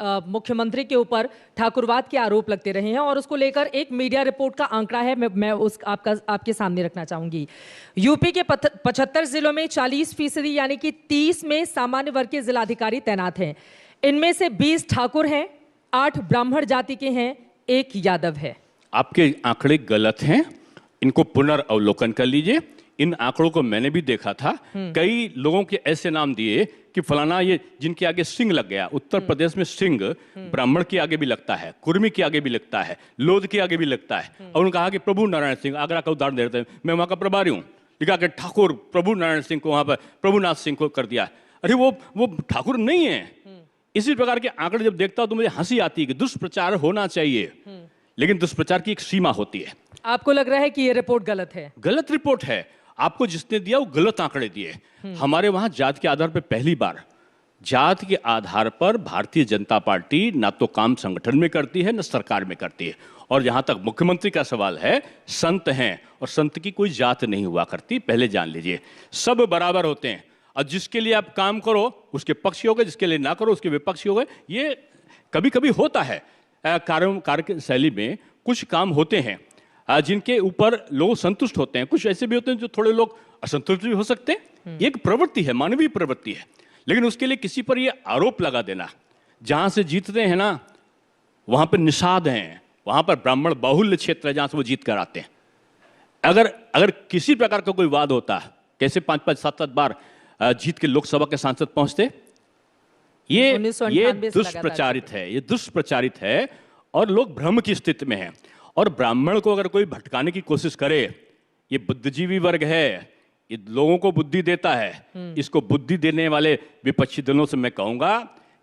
मुख्यमंत्री के ऊपर ठाकुरवाद के आरोप लगते रहे हैं और उसको लेकर एक मीडिया रिपोर्ट का आंकड़ा है, मैं उस आपके सामने रखना चाहूंगी। यूपी के 75 जिलों में 40% यानी कि 30 में सामान्य वर्ग के जिलाधिकारी तैनात हैं। इनमें से 20 ठाकुर हैं, 8 ब्राह्मण जाति के हैं, 1 यादव है। आपके आंकड़े गलत हैं, इनको पुनर्अवलोकन कर लीजिए। इन आंकड़ों को मैंने भी देखा था। कई लोगों के ऐसे नाम दिए कि फलाना ये जिनके आगे सिंह लग गया। उत्तर प्रदेश में सिंह ब्राह्मण के आगे भी लगता है, कुर्मी के आगे भी लगता है, लोध के आगे भी लगता है। और उन्होंने कहा कि प्रभु नारायण सिंह, आगरा का उदाहरण दे रहे थे, मैं वहां का प्रभारी हूं, लिखा कि ठाकुर प्रभु नारायण सिंह को वहां पर प्रभुनाथ सिंह को कर दिया। अरे वो ठाकुर नहीं है। इसी प्रकार के आंकड़े जब देखता हूं तो मुझे हंसी आती है कि दुष्प्रचार होना चाहिए, लेकिन दुष्प्रचार की एक सीमा होती है। आपको लग रहा है कि ये रिपोर्ट गलत है? गलत रिपोर्ट है। आपको जिसने दिया वो गलत आंकड़े दिए। हमारे वहां जात के आधार पर पहली बार जात के आधार पर भारतीय जनता पार्टी ना तो काम संगठन में करती है, ना सरकार में करती है। और जहां तक मुख्यमंत्री का सवाल है, संत हैं और संत की कोई जात नहीं हुआ करती, पहले जान लीजिए। सब बराबर होते हैं और जिसके लिए आप काम करो उसके पक्षी हो गए, जिसके लिए ना करो उसके विपक्षी हो गए। ये कभी कभी होता है। कार्य शैली में कुछ काम होते हैं जिनके ऊपर लोग संतुष्ट होते हैं, कुछ ऐसे भी होते हैं जो थोड़े लोग असंतुष्ट भी हो सकते हैं। ये एक प्रवृत्ति है, मानवीय प्रवृत्ति है। लेकिन उसके लिए किसी पर ये आरोप लगा देना, जहां से जीतते हैं ना वहां पर निषाद हैं, वहां पर ब्राह्मण बाहुल्य क्षेत्र है जहां से वो जीत कर आते हैं। अगर किसी प्रकार का कोई वाद होता, कैसे 5-5, 7-7 बार जीत के लोकसभा के सांसद पहुंचते? ये दुष्प्रचारित है, ये दुष्प्रचारित है और लोग भ्रम की स्थिति में हैं। और ब्राह्मण को अगर कोई भटकाने की कोशिश करे, ये बुद्धिजीवी वर्ग है, ये लोगों को बुद्धि देता है। इसको बुद्धि देने वाले विपक्षी दलों से मैं कहूंगा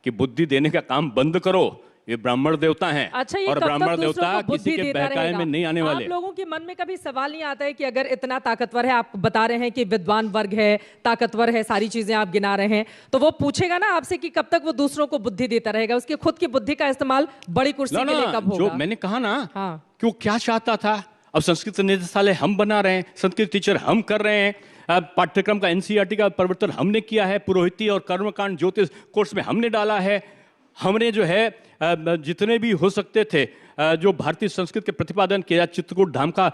कि बुद्धि देने का काम बंद करो। ये ब्राह्मण देवता हैं। अच्छा, ये और ब्राह्मण देवता किसी के बहकावे में नहीं आने वाले। आप लोगों के मन में कभी सवाल नहीं आता है कि अगर इतना ताकतवर है, आप बता रहे हैं कि विद्वान वर्ग है, ताकतवर है, सारी चीजें आप गिना रहे हैं, तो वो पूछेगा ना आपसे कि कब तक वो दूसरों को बुद्धि देता रहेगा? उसकी खुद की बुद्धि का इस्तेमाल बड़ी कुर्सी के लिए कब होगा? जो मैंने कहा ना कि वो क्या चाहता था। अब संस्कृत निदेशालय हम बना रहे हैं, संस्कृत टीचर हम कर रहे हैं, पाठ्यक्रम का एनसीईआरटी का परिवर्तन हमने किया है, पुरोहिती और कर्मकांड ज्योतिष कोर्स में हमने डाला है। हमने जो है जितने भी हो सकते थे जो भारतीय संस्कृत के प्रतिपादन किया, चित्रकूट धाम का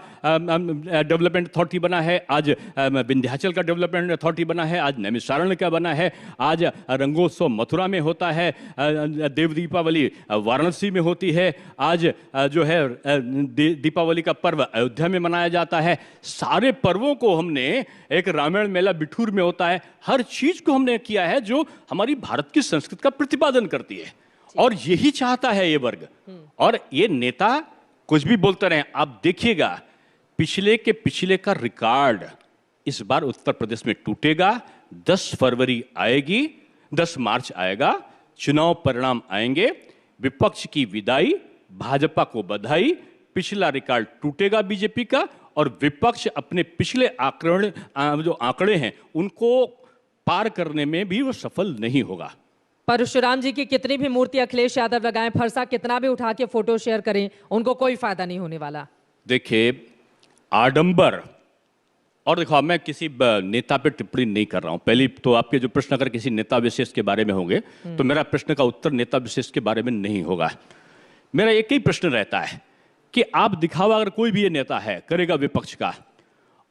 डेवलपमेंट अथॉरिटी बना है, आज विंध्याचल का डेवलपमेंट अथॉरिटी बना है, आज नैमिषारण्य का बना है, आज रंगोत्सव मथुरा में होता है, देव दीपावली वाराणसी में होती है, आज जो है दीपावली का पर्व अयोध्या में मनाया जाता है। सारे पर्वों को हमने, एक रामायण मेला बिठूर में होता है, हर चीज को हमने किया है जो हमारी भारत की संस्कृति का प्रतिपादन करती है। और यही चाहता है ये वर्ग। और ये नेता कुछ भी बोलते रहे, आप देखिएगा पिछले के पिछले का रिकॉर्ड इस बार उत्तर प्रदेश में टूटेगा। 10 फरवरी आएगी, 10 मार्च आएगा, चुनाव परिणाम आएंगे, विपक्ष की विदाई, भाजपा को बधाई, पिछला रिकॉर्ड टूटेगा बीजेपी का और विपक्ष अपने पिछले जो आंकड़े हैं उनको पार करने में भी वो सफल नहीं होगा। परशुराम जी की कितनी भी मूर्ति अखिलेश यादव लगाएं, फरसा कितना भी उठा के फोटो शेयर करें, उनको कोई फायदा नहीं होने वाला। देखिए आडंबर, और देखो मैं किसी नेता पे टिप्पणी नहीं कर रहा हूं। पहली तो आपके जो प्रश्न अगर किसी नेता विशेष के बारे में होंगे तो मेरा प्रश्न का उत्तर नेता विशेष के बारे में नहीं होगा। मेरा एक ही प्रश्न रहता है कि आप दिखावा, अगर कोई भी ये नेता है करेगा विपक्ष का,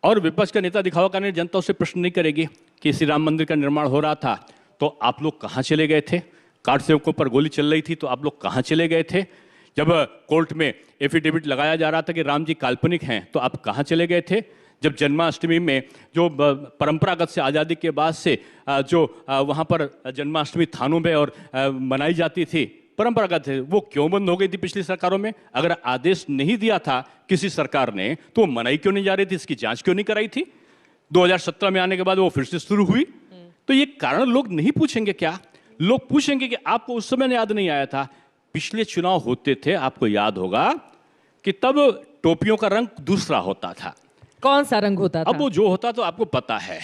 और विपक्ष का नेता दिखावा करने जनता उससे प्रश्न नहीं करेगी कि श्री राम मंदिर का निर्माण हो रहा था तो आप लोग कहां चले गए थे? कार्ड सेवकों पर गोली चल रही थी तो आप लोग कहां चले गए थे? जब कोर्ट में एफिडेविट लगाया जा रहा था कि राम जी काल्पनिक हैं तो आप कहां चले गए थे? जब जन्माष्टमी में जो परंपरागत से आज़ादी के बाद से जो वहां पर जन्माष्टमी थानों में और मनाई जाती थी, परंपरागत है, वो क्यों बंद हो गई थी पिछली सरकारों में? अगर आदेश नहीं दिया था किसी सरकार ने तो वो मनाई क्यों नहीं जा रही थी? इसकी जांच क्यों नहीं कराई थी? 2017 में आने के बाद वो फिर से शुरू हुई। तो ये कारण लोग नहीं पूछेंगे क्या? लोग पूछेंगे कि आपको उस समय याद नहीं आया था? पिछले चुनाव होते थे, आपको याद होगा कि तब टोपियों का रंग दूसरा होता था। कौन सा रंग होता था? अब वो जो होता तो आपको पता है,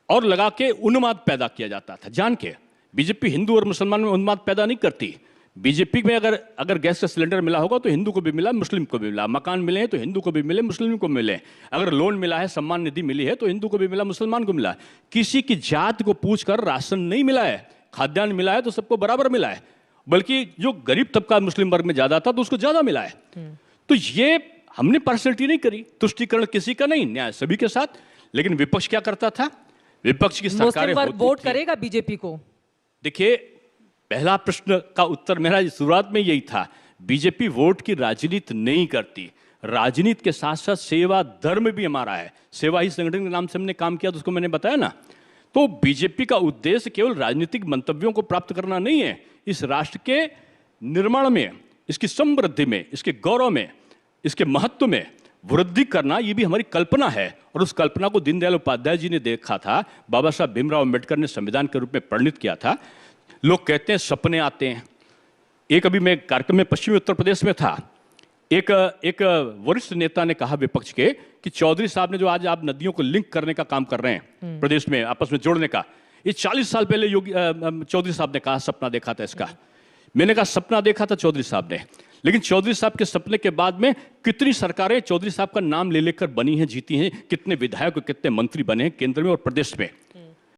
और लगा के उन्माद पैदा किया जाता था जान के। बीजेपी हिंदू और मुसलमान में उन्माद पैदा नहीं करती। बीजेपी में अगर गैस का सिलेंडर मिला होगा तो हिंदू को भी मिला, मुस्लिम को भी मिला। मकान मिले हैं तो हिंदू को भी मिले, मुस्लिम को मिले। अगर लोन मिला है, सम्मान निधि मिली है तो हिंदू को भी मिला, मुसलमान को मिला। किसी की जात को पूछकर राशन नहीं मिला है, खाद्यान्न मिला है तो सबको बराबर मिला है। बल्कि जो गरीब तबका मुस्लिम वर्ग में ज्यादा था तो उसको ज्यादा मिला है। तो ये हमने पार्शलिटी नहीं करी, तुष्टीकरण किसी का नहीं, न्याय सभी के साथ। लेकिन विपक्ष क्या करता था? विपक्ष की सरकारें मुस्लिम वर्ग होती वोट थी। करेगा बीजेपी को? देखिए, पहला प्रश्न का उत्तर मेरा शुरुआत में यही था, बीजेपी वोट की राजनीति नहीं करती। राजनीति के साथ साथ सेवा धर्म भी हमारा है। सेवा ही संगठन के नाम से हमने काम किया, तो उसको मैंने बताया ना। तो बीजेपी का उद्देश्य केवल राजनीतिक मंतव्यों को प्राप्त करना नहीं है, इस राष्ट्र के निर्माण में, इसकी समृद्धि में, इसके गौरव में, इसके महत्व में वृद्धि करना, ये भी हमारी कल्पना है। और उस कल्पना को दीनदयाल उपाध्याय जी ने देखा था, बाबा साहब भीमराव अम्बेडकर ने संविधान के रूप में प्रणीत किया था। लोग कहते हैं सपने आते हैं। एक अभी मैं कार्यक्रम में पश्चिमी उत्तर प्रदेश में था, एक वरिष्ठ नेता ने कहा विपक्ष के कि चौधरी साहब ने जो आज आप नदियों को लिंक करने का काम कर रहे हैं प्रदेश में, आपस में जोड़ने का, ये 40 साल पहले चौधरी साहब ने कहा, सपना देखा था इसका। मैंने कहा सपना देखा था चौधरी साहब ने, लेकिन चौधरी साहब के सपने के बाद में कितनी सरकारें चौधरी साहब का नाम ले लेकर बनी हैं, जीती हैं, कितने विधायक और कितने मंत्री बने हैं केंद्र में और प्रदेश में।